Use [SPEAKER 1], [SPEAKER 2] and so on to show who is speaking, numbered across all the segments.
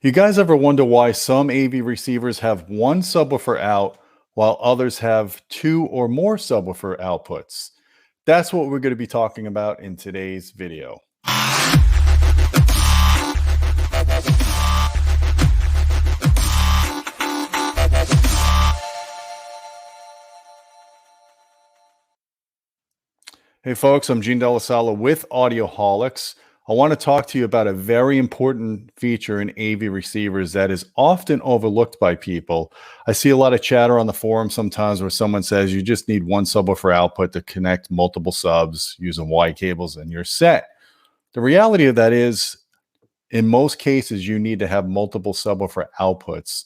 [SPEAKER 1] You guys ever wonder why some AV receivers have one subwoofer out while others have two or more subwoofer outputs? That's what we're going to be talking about in today's video. Hey folks, I'm Gene Delasala with Audioholics. I want to talk to you about a very important feature in AV receivers that is often overlooked by people. I see a lot of chatter on the forum sometimes where someone says you just need one subwoofer output to connect multiple subs using Y cables and you're set. The reality of that is, in most cases, you need to have multiple subwoofer outputs.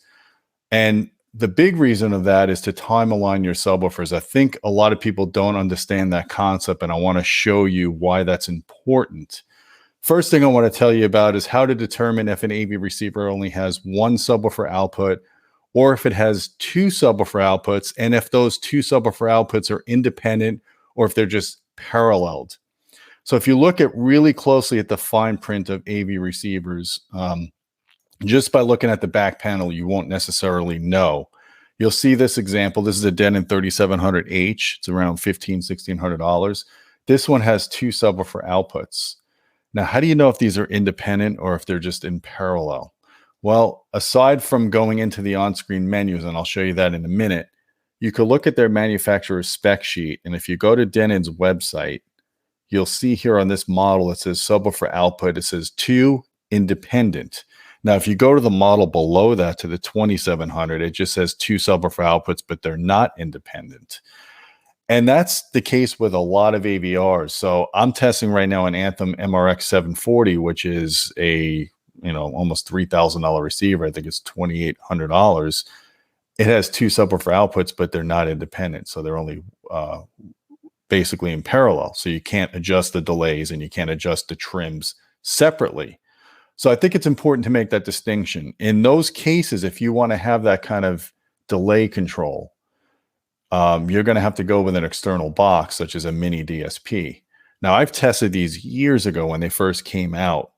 [SPEAKER 1] And the big reason of that is to time align your subwoofers. I think a lot of people don't understand that concept, and I want to show you why that's important. First thing I want to tell you about is how to determine if an AV receiver only has one subwoofer output or if it has two subwoofer outputs, and if those two subwoofer outputs are independent or if they're just paralleled. So if you look at really closely at the fine print of AV receivers, just by looking at the back panel, you won't necessarily know. You'll see this example. This is a Denon 3700H. It's around $1,600. This one has two subwoofer outputs. Now, how do you know if these are independent or if they're just in parallel? Well, aside from going into the on-screen menus, and I'll show you that in a minute, you could look at their manufacturer's spec sheet. And if you go to Denon's website, you'll see here on this model, it says subwoofer output. It says two independent. Now, if you go to the model below that, to the 2700, it just says two subwoofer outputs, but they're not independent. And that's the case with a lot of AVRs. So I'm testing right now an Anthem MRX 740, which is a almost $3,000 receiver. I think it's $2,800. It has two subwoofer outputs, but they're not independent. So they're only basically in parallel. So you can't adjust the delays and you can't adjust the trims separately. So I think it's important to make that distinction. In those cases, if you want to have that kind of delay control, you're going to have to go with an external box, such as a mini DSP. Now, I've tested these years ago when they first came out,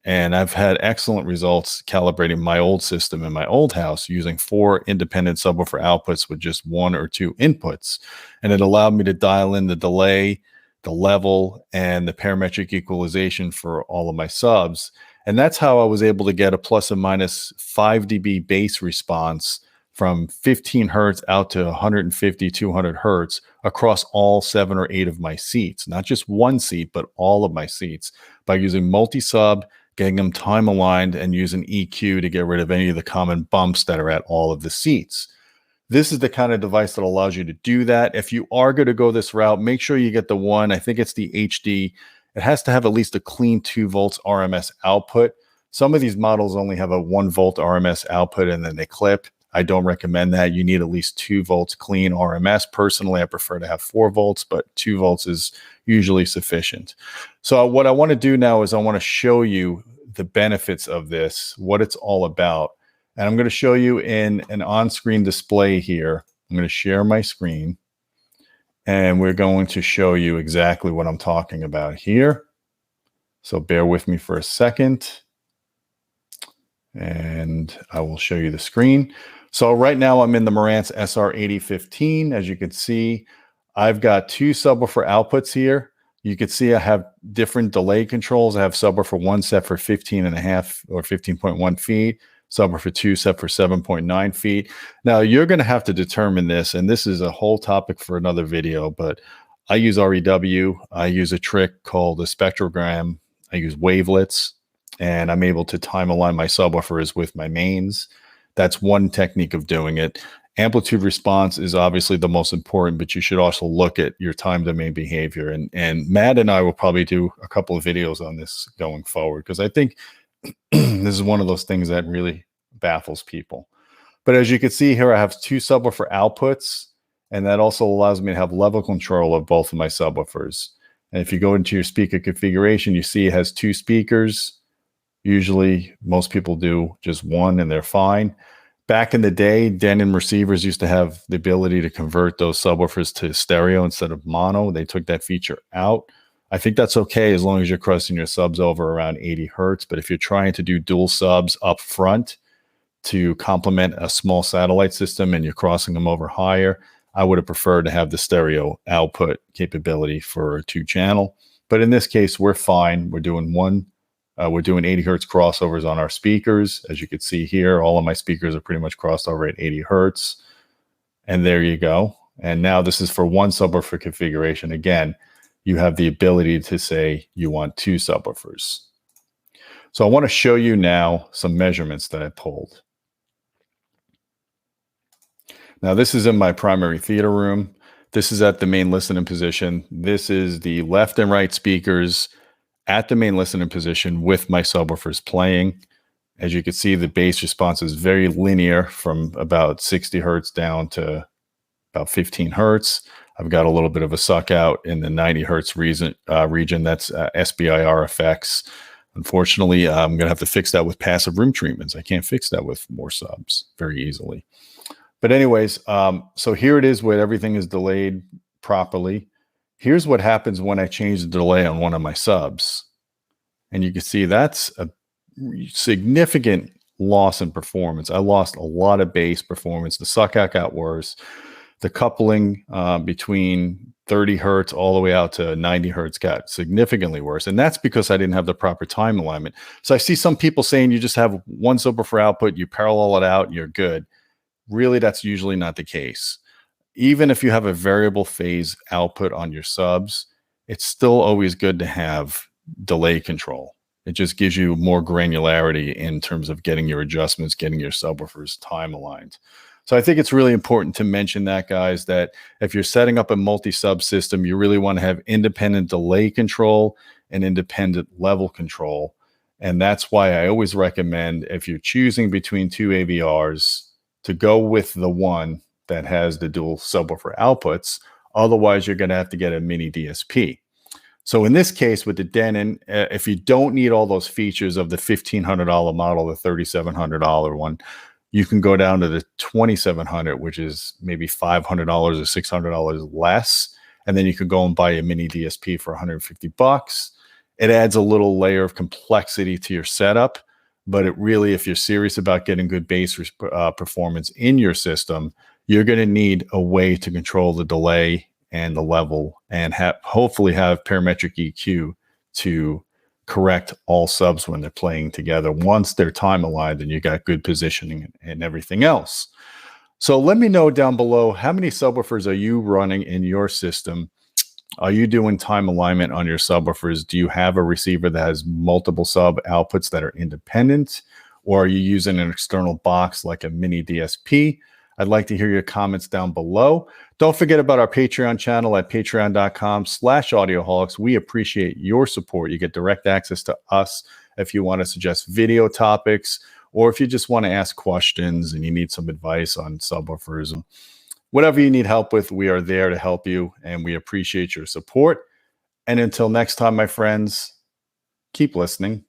[SPEAKER 1] and I've had excellent results calibrating my old system in my old house using 4 independent subwoofer outputs with just 1 or 2 inputs. And it allowed me to dial in the delay, the level, and the parametric equalization for all of my subs. And that's how I was able to get a plus or minus 5 dB bass response from 15 hertz out to 150, 200 hertz across all 7 or 8 of my seats. Not just one seat, but all of my seats, by using multi-sub, getting them time aligned, and using EQ to get rid of any of the common bumps that are at all of the seats. This is the kind of device that allows you to do that. If you are going to go this route, make sure you get the one, I think it's the HD. It has to have at least a clean 2 volts RMS output. Some of these models only have a 1 volt RMS output and then they clip. I don't recommend that. You need at least 2 volts clean RMS. Personally, I prefer to have 4 volts, but 2 volts is usually sufficient. So what I want to do now is I want to show you the benefits of this, what it's all about. And I'm going to show you in an on-screen display here. I'm going to share my screen. And we're going to show you exactly what I'm talking about here. So bear with me for a second. And I will show you the screen. So right now I'm in the Marantz SR8015. As you can see, I've got 2 subwoofer outputs here. You can see I have different delay controls. I have subwoofer 1 set for 15.5 or 15.1 feet. Subwoofer 2 set for 7.9 feet. Now you're going to have to determine this, and this is a whole topic for another video, but I use REW. I use a trick called a spectrogram. I use wavelets, and I'm able to time align my subwoofers with my mains. That's one technique of doing it. Amplitude response is obviously the most important, but you should also look at your time domain behavior. And Matt and I will probably do a couple of videos on this going forward, because I think this is one of those things that really baffles people. But as you can see here, I have 2 subwoofer outputs, and that also allows me to have level control of both of my subwoofers. And if you go into your speaker configuration, you see it has 2 speakers. Usually most people do just 1 and they're fine. Back in the day, Denon receivers used to have the ability to convert those subwoofers to stereo instead of mono. They took that feature out. I think that's okay as long as you're crossing your subs over around 80 hertz. But if you're trying to do dual subs up front to complement a small satellite system and you're crossing them over higher, I would have preferred to have the stereo output capability for a 2-channel. But in this case, we're fine. We're doing 80 hertz crossovers on our speakers. As you can see here, all of my speakers are pretty much crossed over at 80 hertz. And there you go. And now this is for one subwoofer configuration. Again, you have the ability to say you want 2 subwoofers. So I want to show you now some measurements that I pulled. Now this is in my primary theater room. This is at the main listening position. This is the left and right speakers at the main listening position with my subwoofers playing. As you can see, the bass response is very linear from about 60 hertz down to about 15 hertz. I've got a little bit of a suck out in the 90 hertz region. That's SBIR effects. Unfortunately, I'm going to have to fix that with passive room treatments. I can't fix that with more subs very easily. But anyways, so here it is where everything is delayed properly. Here's what happens when I change the delay on one of my subs. And you can see that's a significant loss in performance. I lost a lot of bass performance. The suck out got worse. The coupling between 30 hertz all the way out to 90 hertz got significantly worse. And that's because I didn't have the proper time alignment. So I see some people saying you just have one subwoofer output, you parallel it out, and you're good. Really, that's usually not the case. Even if you have a variable phase output on your subs, it's still always good to have delay control. It just gives you more granularity in terms of getting your adjustments, getting your subwoofers time aligned. So I think it's really important to mention that, guys, that if you're setting up a multi-sub system, you really want to have independent delay control and independent level control. And that's why I always recommend, if you're choosing between 2 AVRs, to go with the one that has the dual subwoofer outputs. Otherwise, you're going to have to get a mini DSP. So in this case, with the Denon, if you don't need all those features of the $1,500 model, the $3,700 one, you can go down to the $2,700, which is maybe $500 or $600 less. And then you could go and buy a mini DSP for $150. It adds a little layer of complexity to your setup. But it really, if you're serious about getting good bass performance in your system, you're going to need a way to control the delay and the level and hopefully have parametric EQ to correct all subs when they're playing together. Once they're time aligned, then you got good positioning and everything else. So let me know down below, how many subwoofers are you running in your system? Are you doing time alignment on your subwoofers? Do you have a receiver that has multiple sub outputs that are independent? Or are you using an external box like a mini DSP? I'd like to hear your comments down below. Don't forget about our Patreon channel at patreon.com/audioholics. We appreciate your support. You get direct access to us if you want to suggest video topics, or if you just want to ask questions and you need some advice on subwoofers. Whatever you need help with, we are there to help you, and we appreciate your support. And until next time, my friends, keep listening.